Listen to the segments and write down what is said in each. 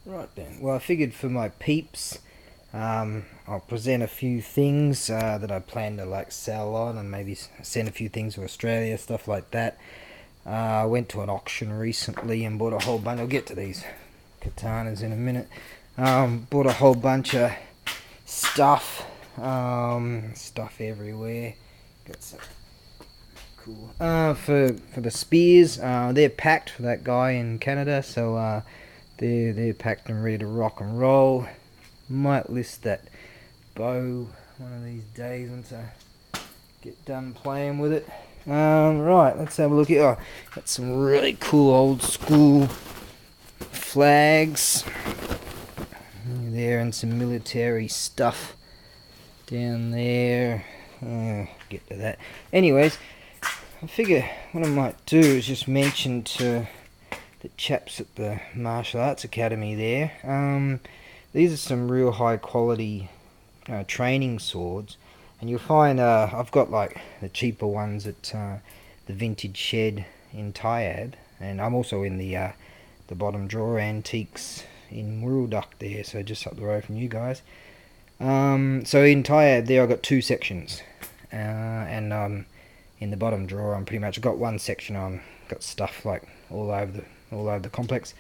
Right then. Well, I figured for my peeps, I'll present a few things that I plan to like sell on, and maybe send a few things to Australia, stuff like that. I went to an auction recently and bought a whole bunch. I'll get to these katanas in a minute. Bought a whole bunch of stuff, stuff everywhere. Got some cool. For the spears, they're packed for that guy in Canada, so they're packed and ready to rock and roll. Might list that bow one of these days once I get done playing with it. Right, let's have a look at. Oh, got some really cool old school flags there and some military stuff down there. Get to that. Anyways, I figure what I might do is just mention to the chaps at the Martial Arts Academy there. These are some real high quality training swords, and you'll find I've got like the cheaper ones at the Vintage Shed in Tyab, and I'm also in the bottom drawer antiques in Wirral there, so just up the road from you guys. So in Tyab there I've got two sections, and in the bottom drawer I'm pretty much got one section on got stuff like all over the complex.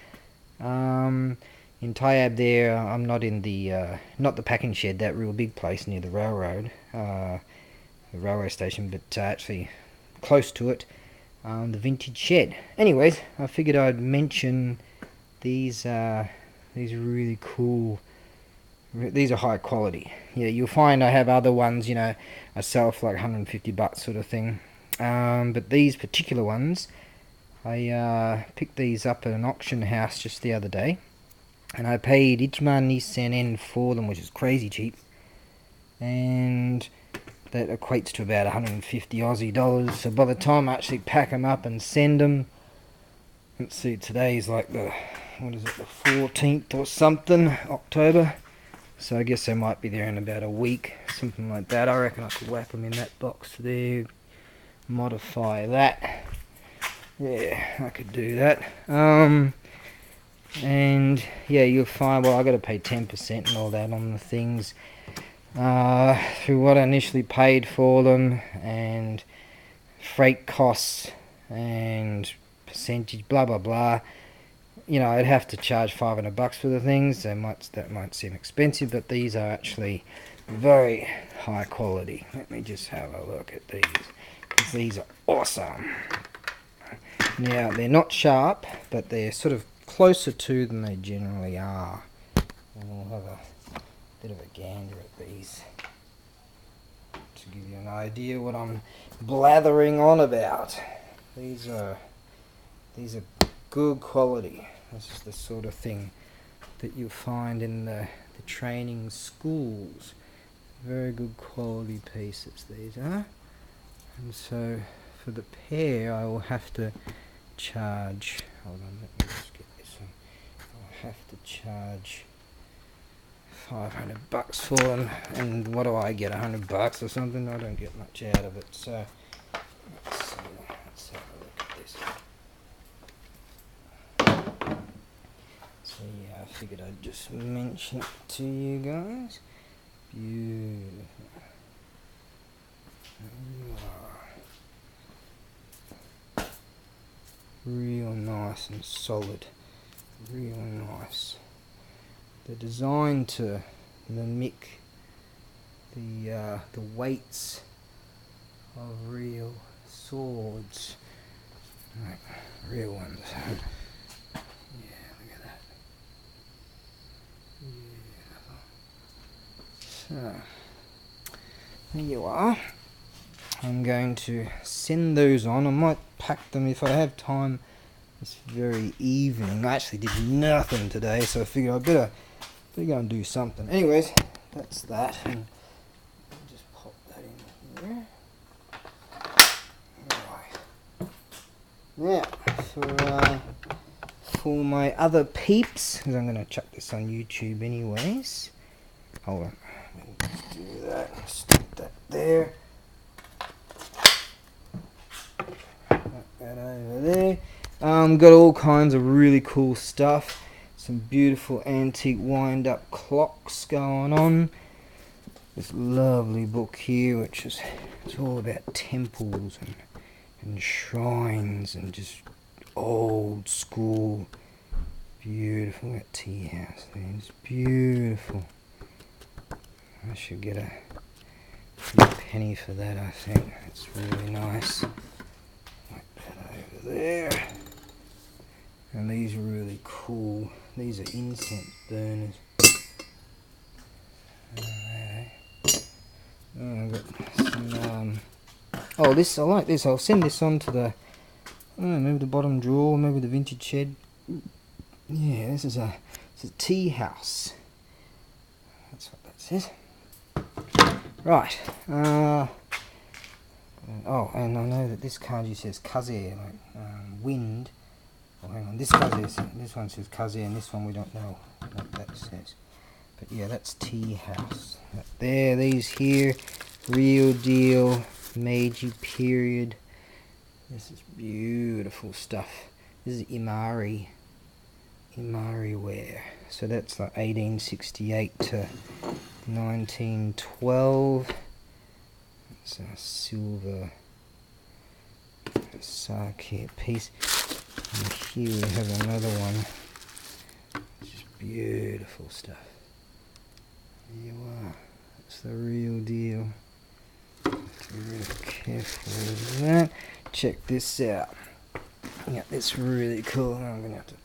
In Tyab there, I'm not in the not the packing shed, that real big place near the railroad, the railway station, but actually close to it, the Vintage Shed. Anyways, I figured I'd mention these really cool. These are high quality. Yeah, you'll find I have other ones, you know, I sell for like $150 sort of thing. But these particular ones, I picked these up at an auction house just the other day, and I paid Ichiman Nissen N for them, which is crazy cheap, and that equates to about 150 Aussie dollars. So by the time I actually pack them up and send them, let's see, today's like the, what is it, the 14th or something, October. So I guess they might be there in about a week, something like that. I reckon I could whack them in that box there, modify that. Yeah, I could do that. And yeah, you'll find, well, I got to pay 10% and all that on the things through what I initially paid for them, and freight costs and percentage, blah blah blah. You know, I'd have to charge $500 for the things. That might seem expensive, but these are actually very high quality. Let me just have a look at these, because these are awesome. Now, they're not sharp, but they're sort of closer to than they generally are. And we'll have a bit of a gander at these to give you an idea what I'm blathering on about. These are good quality. This is the sort of thing that you'll find in the training schools. Very good quality pieces these are. And so for the pair I will have to charge, hold on, let me just get this one. I'll have to charge $500 for them, and what do I get, $100 or something? I don't get much out of it. So let's see, let's have a look at this. So yeah, I figured I'd just mention it to you guys. Beautiful. Real nice and solid. Real nice. They're designed to mimic the weights of real swords. Like real ones. Yeah, look at that. Beautiful. So, there you are. I'm going to send those on. I might pack them if I have time this very evening. I actually did nothing today, so I figured I'd better go and do something. Anyways, that's that. And I'll just pop that in here. Right. Now, for my other peeps, because I'm going to chuck this on YouTube anyways. Hold on. Let me just do that. Stick that there. Put that over there. Got all kinds of really cool stuff. some beautiful antique wind-up clocks going on. This lovely book here, which is, it's all about temples and shrines and just old school. Beautiful. That tea house there. It's beautiful. I should get a penny for that, I think. It's really nice. Like that over there. And these are really cool. These are incense burners. I've got some, oh, this, I like this. I'll send this on to the, I don't know, maybe the bottom drawer, maybe the vintage shed. Yeah, this is a tea house. That's what that says. Right. Oh, and I know that this kanji says kaze, like wind. Oh, hang on. This one says kaze, and this one we don't know what that says. But yeah, that's tea house. There, these here, real deal, Meiji period. This is beautiful stuff. This is Imari ware. So that's like 1868 to 1912. It's a silver sake piece. And here we have another one. Just beautiful stuff. There you are. That's the real deal. Be really careful with that. Check this out. Yeah, it's really cool. I'm gonna have to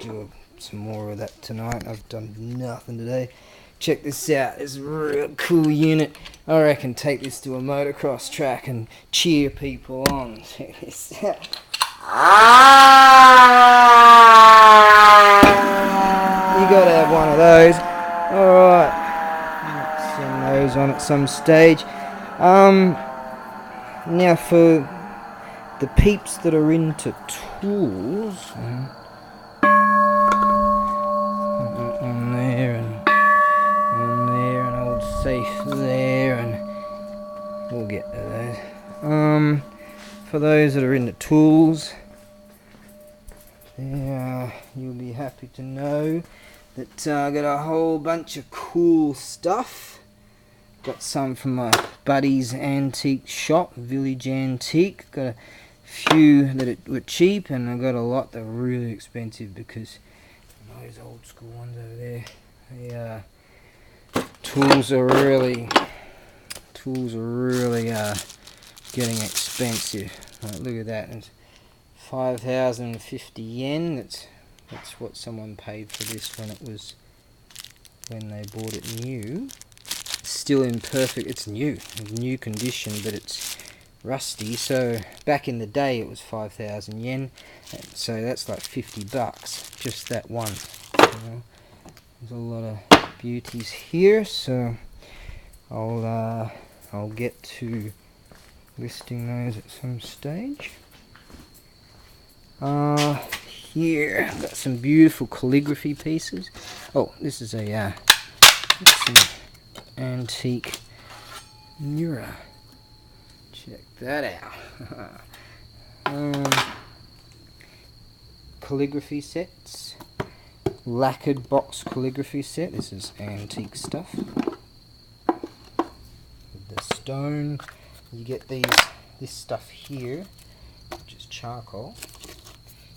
do some more of that tonight. I've done nothing today. Check this out. It's a real cool unit. I reckon take this to a motocross track and cheer people on. Check this out. You gotta have one of those. Alright. Send those on at some stage. Now for the peeps that are into tools, on there and an old safe there, and we'll get to those. For those that are into tools, you'll be happy to know that I got a whole bunch of cool stuff. Got some from my buddy's antique shop, Village Antique. Got a few that were cheap, and I got a lot that were really expensive because those old school ones over there. The tools are really getting expensive. Right, look at that. It's 5,050 yen. That's what someone paid for this when they bought it new. Still in perfect, it's new condition, but it's rusty. So back in the day it was 5,000 yen, so that's like $50, just that one. There's a lot of beauties here, so I'll get to listing those at some stage. Here I've got some beautiful calligraphy pieces. Oh, this is a antique mirror. Check that out. Calligraphy sets. Lacquered box calligraphy set. This is antique stuff. With the stone, you get this stuff here, which is charcoal.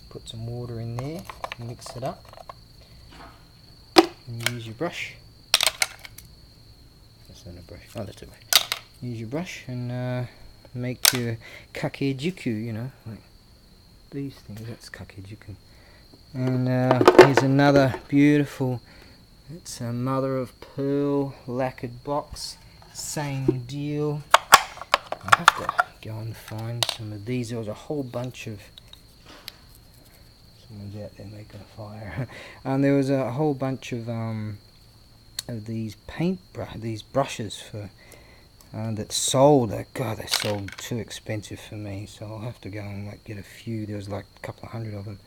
Put some water in there, mix it up, and use your brush. That's not a brush. Oh, that's a brush. Use your brush and make your kakejuku, you know, like these things. That's kakejuku. And here's another beautiful, it's a mother of pearl lacquered box. Same deal. I have to go and find some of these. There was a whole bunch of, someone's out there making a fire. There was a whole bunch of these these brushes for that sold. God, they sold too expensive for me, so I'll have to go and like get a few. There was like a couple of hundred of them.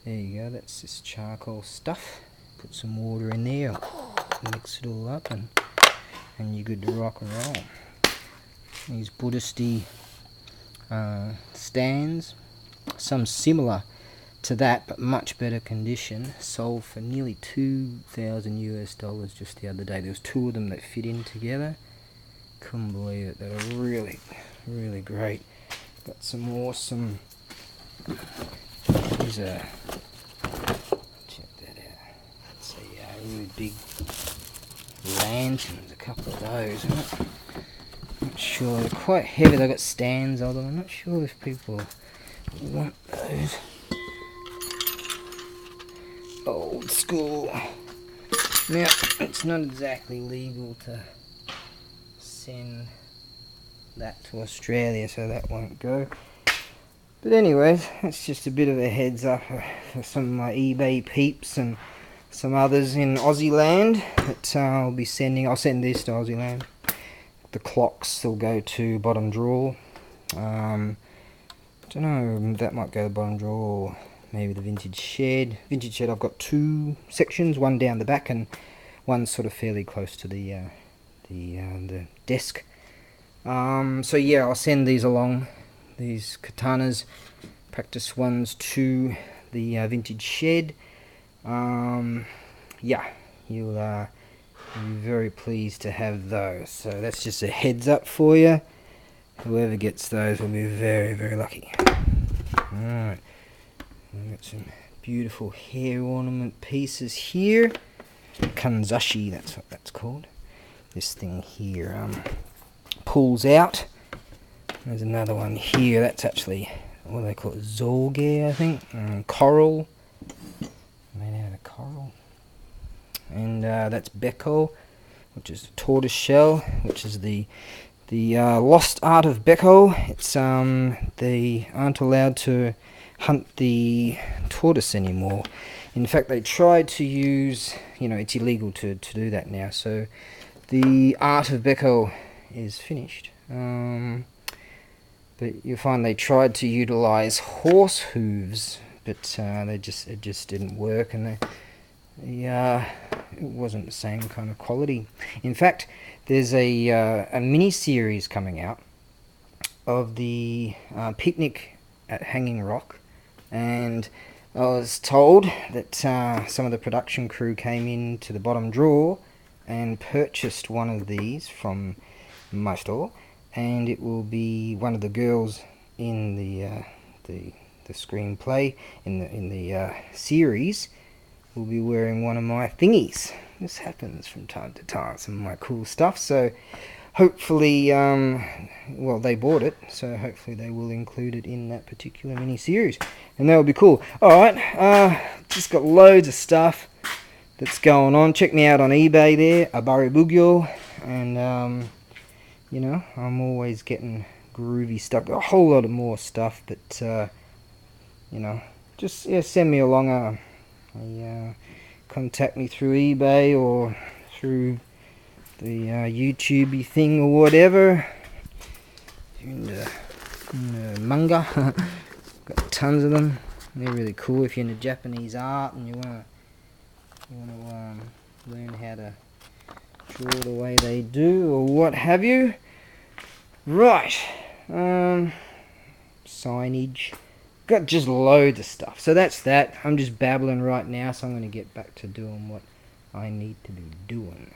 There you go. That's this charcoal stuff. Put some water in there, mix it all up, and you're good to rock and roll. These Buddhist stands, some similar to that, but much better condition. Sold for nearly $2,000 just the other day. There was 2 of them that fit in together. Couldn't believe it. They were really, really great. Got some awesome. These are. Check that out. Let's see, really big lanterns. A couple of those. I'm not sure. They're quite heavy. They've got stands on them. I'm not sure if people want those. Old school. Now, it's not exactly legal to send that to Australia, so that won't go. But anyways, that's just a bit of a heads up for some of my eBay peeps and some others in Aussie land that I'll be sending. I'll send this to Aussie land. The clocks will go to bottom drawer. Don't know, that might go to bottom drawer. Maybe the vintage shed. Vintage shed, I've got 2 sections, one down the back and one sort of fairly close to the desk. So yeah, I'll send these along, these katanas, practice ones, to the vintage shed. Yeah, you'll be very pleased to have those. So that's just a heads up for you. Whoever gets those will be very, very lucky. Alright. We've got some beautiful hair ornament pieces here. Kanzashi, that's what that's called. This thing here pulls out. There's another one here. That's actually, what do they call it? Zorge, I think. Coral. Made out of coral. And that's Beko, which is tortoise shell, which is the lost art of Beko. It's they aren't allowed to hunt the tortoise anymore. In fact, they tried to use, it's illegal to do that now. So the art of Beko is finished. But you'll find they tried to utilize horse hooves, but it just didn't work, and it wasn't the same kind of quality. In fact, there's a mini series coming out of the picnic at Hanging Rock, and I was told that some of the production crew came into the bottom drawer and purchased one of these from my store, and it will be one of the girls in the screenplay in the series will be wearing one of my thingies. This happens from time to time, some of my cool stuff. So hopefully, well, they bought it, so hopefully they will include it in that particular mini series, and that would be cool. Alright, just got loads of stuff that's going on. Check me out on eBay there, ABAREBUGYO, and I'm always getting groovy stuff. Got a whole lot of more stuff, but just send me along contact me through eBay or through the YouTubey thing or whatever. And manga, got tons of them. They're really cool if you're into Japanese art and you wanna learn how to draw the way they do or what have you. Right, signage. Got just loads of stuff. So that's that. I'm just babbling right now, so I'm going to get back to doing what I need to be doing.